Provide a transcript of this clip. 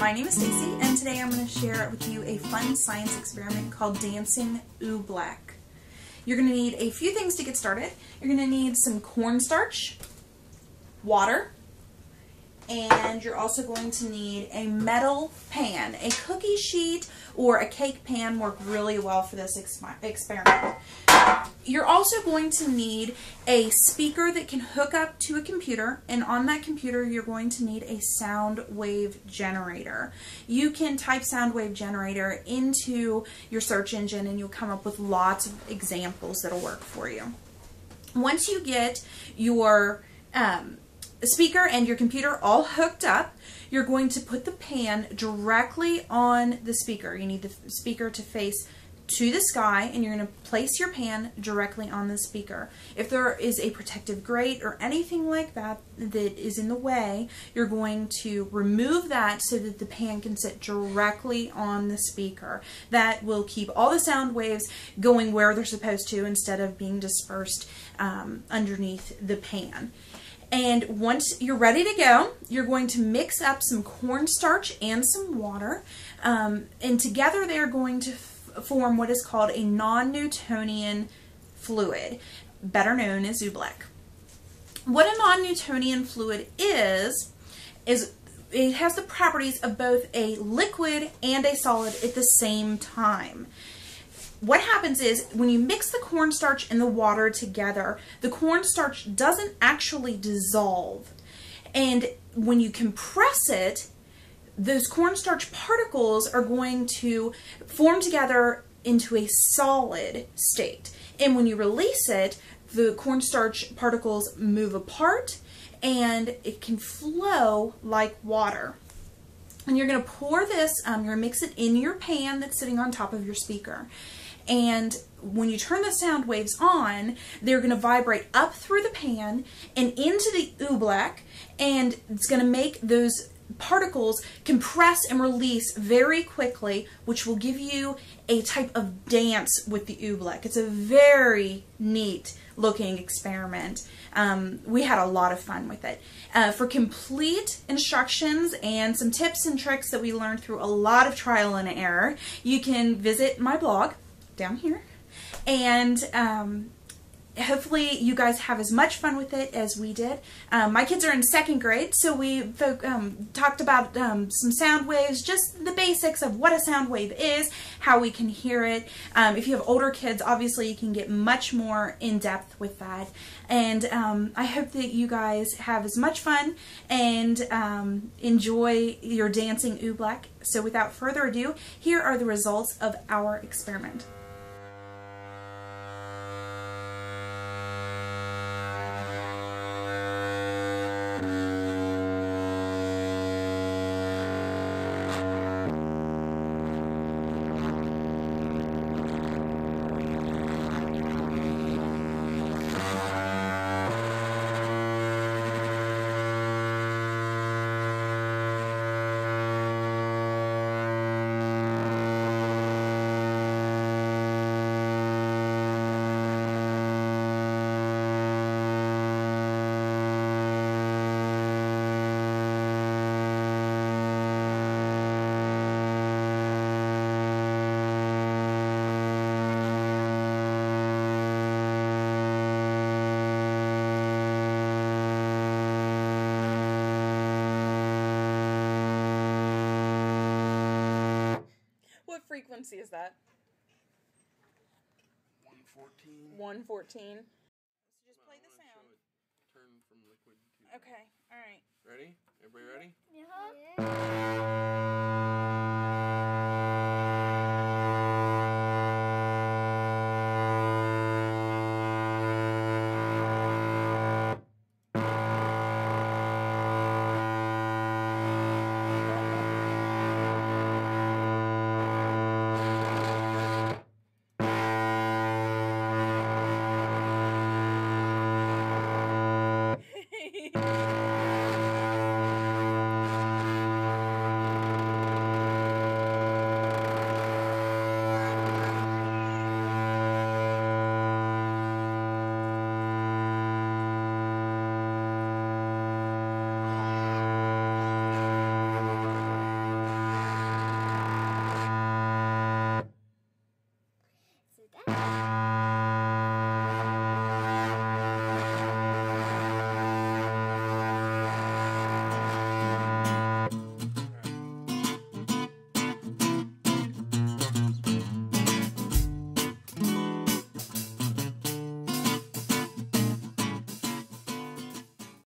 My name is Stacy, and today I'm going to share with you a fun science experiment called dancing Oobleck. You're going to need a few things to get started. You're going to need some cornstarch, water, and you're also going to need a metal pan. A cookie sheet or a cake pan work really well for this experiment. You're also going to need a speaker that can hook up to a computer, and on that computer you're going to need a sound wave generator. You can type sound wave generator into your search engine and you'll come up with lots of examples that'll work for you. Once you get your speaker and your computer all hooked up, you're going to put the pan directly on the speaker. You need the speaker to face to the sky, and you're going to place your pan directly on the speaker. If there is a protective grate or anything like that that is in the way, you're going to remove that so that the pan can sit directly on the speaker. That will keep all the sound waves going where they're supposed to instead of being dispersed underneath the pan. And once you're ready to go, you're going to mix up some cornstarch and some water, and together they're going to form what is called a non-newtonian fluid, better known as Oobleck. What a non-newtonian fluid is it has the properties of both a liquid and a solid at the same time. What happens is when you mix the cornstarch and the water together, the cornstarch doesn't actually dissolve. And when you compress it, those cornstarch particles are going to form together into a solid state. And when you release it, the cornstarch particles move apart and it can flow like water. And you're going to pour this, you're going to mix it in your pan that's sitting on top of your speaker. And when you turn the sound waves on, they're going to vibrate up through the pan and into the Oobleck, and it's going to make those particles compress and release very quickly, which will give you a type of dance with the Oobleck. It's a very neat looking experiment. We had a lot of fun with it. For complete instructions and some tips and tricks that we learned through a lot of trial and error, you can visit my blog down here, and hopefully you guys have as much fun with it as we did. My kids are in 2nd grade, so we talked about some sound waves, just the basics of what a sound wave is, how we can hear it. If you have older kids, obviously you can get much more in depth with that. And I hope that you guys have as much fun and enjoy your dancing Oobleck. So without further ado, here are the results of our experiment. What frequency is that? 114. 114. So just play the sound. Turn from liquid to... Okay, alright. Ready? Everybody ready? Yeah.